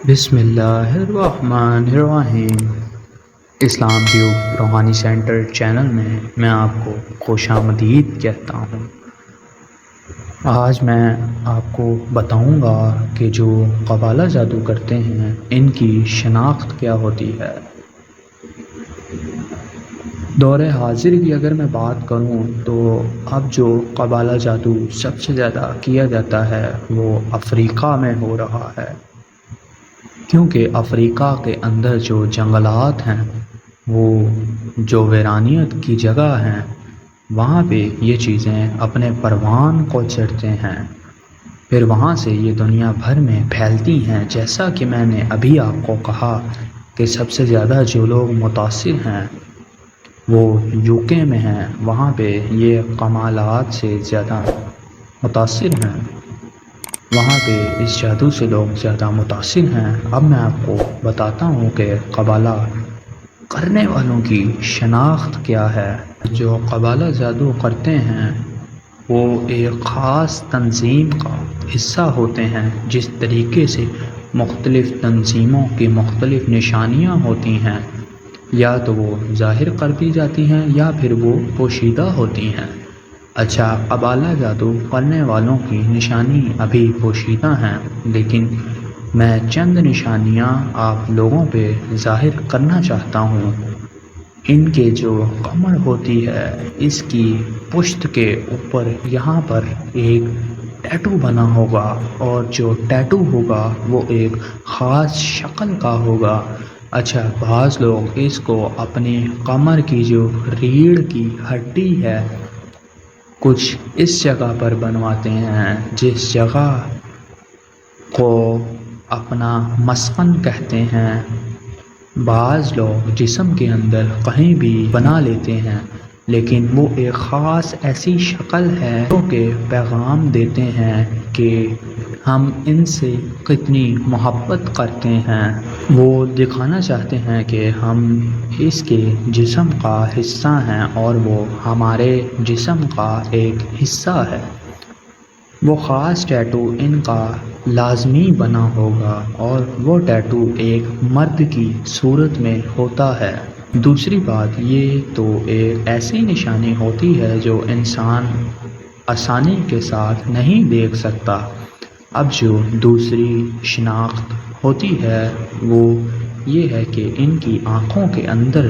بسم اللہ الرحمن الرحیم۔ اسلام ٹیوب روحانی سینٹر چینل میں میں آپ کو خوش آمدید کہتا ہوں۔ آج میں آپ کو بتاؤں گا کہ جو قبالہ جادو کرتے ہیں ان کی شناخت کیا ہوتی ہے۔ دور حاضر کی اگر میں بات کروں تو اب جو قبالہ جادو سب سے زیادہ کیا جاتا ہے وہ افریقہ میں ہو رہا ہے، کیونکہ افریقہ کے اندر جو جنگلات ہیں وہ جو ویرانیت کی جگہ ہیں وہاں پہ یہ چیزیں اپنے پروان کو چڑھتے ہیں، پھر وہاں سے یہ دنیا بھر میں پھیلتی ہیں۔ جیسا کہ میں نے ابھی آپ کو کہا کہ سب سے زیادہ جو لوگ متاثر ہیں وہ UK میں ہیں، وہاں پہ یہ کمالات سے زیادہ متاثر ہیں، وہاں پہ اس جادو سے لوگ زیادہ متاثر ہیں۔ اب میں آپ کو بتاتا ہوں کہ قبالہ کرنے والوں کی شناخت کیا ہے۔ جو قبالہ جادو کرتے ہیں وہ ایک خاص تنظیم کا حصہ ہوتے ہیں۔ جس طریقے سے مختلف تنظیموں کی مختلف نشانیاں ہوتی ہیں، یا تو وہ ظاہر کر دی جاتی ہیں یا پھر وہ پوشیدہ ہوتی ہیں۔ اچھا، قبالہ جادو کرنے والوں کی نشانی ابھی پوشیدہ ہیں، لیکن میں چند نشانیاں آپ لوگوں پہ ظاہر کرنا چاہتا ہوں۔ ان کے جو کمر ہوتی ہے اس کی پشت کے اوپر یہاں پر ایک ٹیٹو بنا ہوگا، اور جو ٹیٹو ہوگا وہ ایک خاص شکل کا ہوگا۔ اچھا، بعض لوگ اس کو اپنے کمر کی جو ریڑھ کی ہڈی ہے کچھ اس جگہ پر بنواتے ہیں، جس جگہ کو اپنا مسکن کہتے ہیں۔ بعض لوگ جسم کے اندر کہیں بھی بنا لیتے ہیں، لیکن وہ ایک خاص ایسی شکل ہے جو کہ پیغام دیتے ہیں کہ ہم ان سے کتنی محبت کرتے ہیں۔ وہ دکھانا چاہتے ہیں کہ ہم اس کے جسم کا حصہ ہیں اور وہ ہمارے جسم کا ایک حصہ ہے۔ وہ خاص ٹیٹو ان کا لازمی بنا ہوگا، اور وہ ٹیٹو ایک مرد کی صورت میں ہوتا ہے۔ دوسری بات، یہ تو ایک ایسی نشانی ہوتی ہے جو انسان آسانی کے ساتھ نہیں دیکھ سکتا۔ اب جو دوسری شناخت ہوتی ہے وہ یہ ہے کہ ان کی آنکھوں کے اندر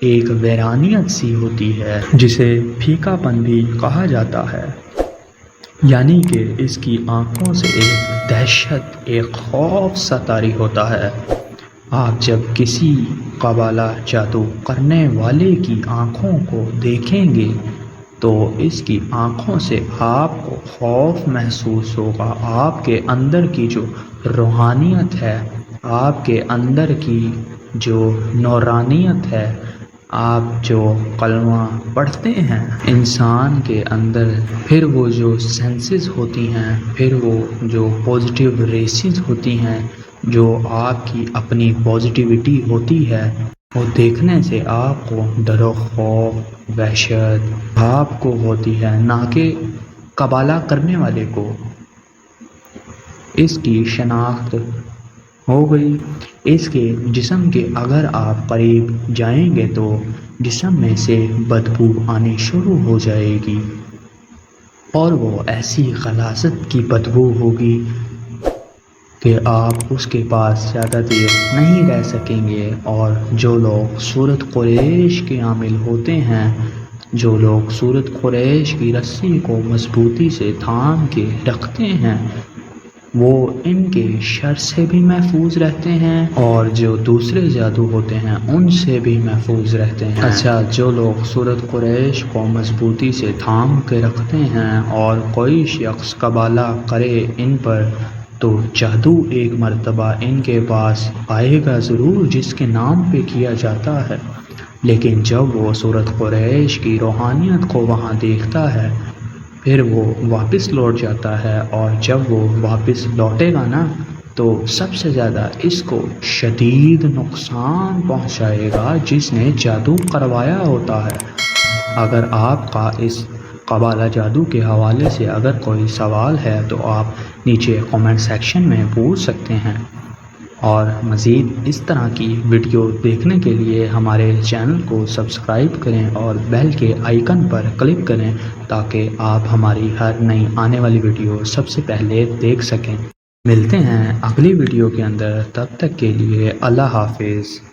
ایک ویرانیت سی ہوتی ہے، جسے پھیکا پن بھی کہا جاتا ہے، یعنی کہ اس کی آنکھوں سے ایک دہشت، ایک خوف سا طاری ہوتا ہے۔ آپ جب کسی قبالہ جادو کرنے والے کی آنکھوں کو دیکھیں گے تو اس کی آنکھوں سے آپ کو خوف محسوس ہوگا۔ آپ کے اندر کی جو روحانیت ہے، آپ کے اندر کی جو نورانیت ہے، آپ جو کلمہ پڑھتے ہیں انسان کے اندر، پھر وہ جو سینسز ہوتی ہیں، پھر وہ جو پازیٹیو ریسز ہوتی ہیں، جو آپ کی اپنی پازیٹیوٹی ہوتی ہے، وہ دیکھنے سے آپ کو ڈر و خوف، وحشت آپ کو ہوتی ہے، نہ کہ قبالہ کرنے والے کو۔ اس کی شناخت ہو گئی۔ اس کے جسم کے اگر آپ قریب جائیں گے تو جسم میں سے بدبو آنی شروع ہو جائے گی، اور وہ ایسی غلاظت کی بدبو ہوگی کہ آپ اس کے پاس زیادہ دیر نہیں رہ سکیں گے۔ اور جو لوگ سورت قریش کے عامل ہوتے ہیں، جو لوگ سورت قریش کی رسی کو مضبوطی سے تھام کے رکھتے ہیں، وہ ان کے شر سے بھی محفوظ رہتے ہیں، اور جو دوسرے جادو ہوتے ہیں ان سے بھی محفوظ رہتے ہیں۔ اچھا، جو لوگ سورت قریش کو مضبوطی سے تھام کے رکھتے ہیں اور کوئی شخص قبالہ کرے ان پر، تو جادو ایک مرتبہ ان کے پاس آئے گا ضرور جس کے نام پہ کیا جاتا ہے، لیکن جب وہ سورت قریش کی روحانیت کو وہاں دیکھتا ہے پھر وہ واپس لوٹ جاتا ہے، اور جب وہ واپس لوٹے گا نا تو سب سے زیادہ اس کو شدید نقصان پہنچائے گا جس نے جادو کروایا ہوتا ہے۔ اگر آپ کا اس قبالہ جادو کے حوالے سے اگر کوئی سوال ہے تو آپ نیچے کمنٹ سیکشن میں پوچھ سکتے ہیں۔ اور مزید اس طرح کی ویڈیو دیکھنے کے لیے ہمارے چینل کو سبسکرائب کریں اور بیل کے آئیکن پر کلک کریں تاکہ آپ ہماری ہر نئی آنے والی ویڈیو سب سے پہلے دیکھ سکیں۔ ملتے ہیں اگلی ویڈیو کے اندر، تب تک کے لیے اللہ حافظ۔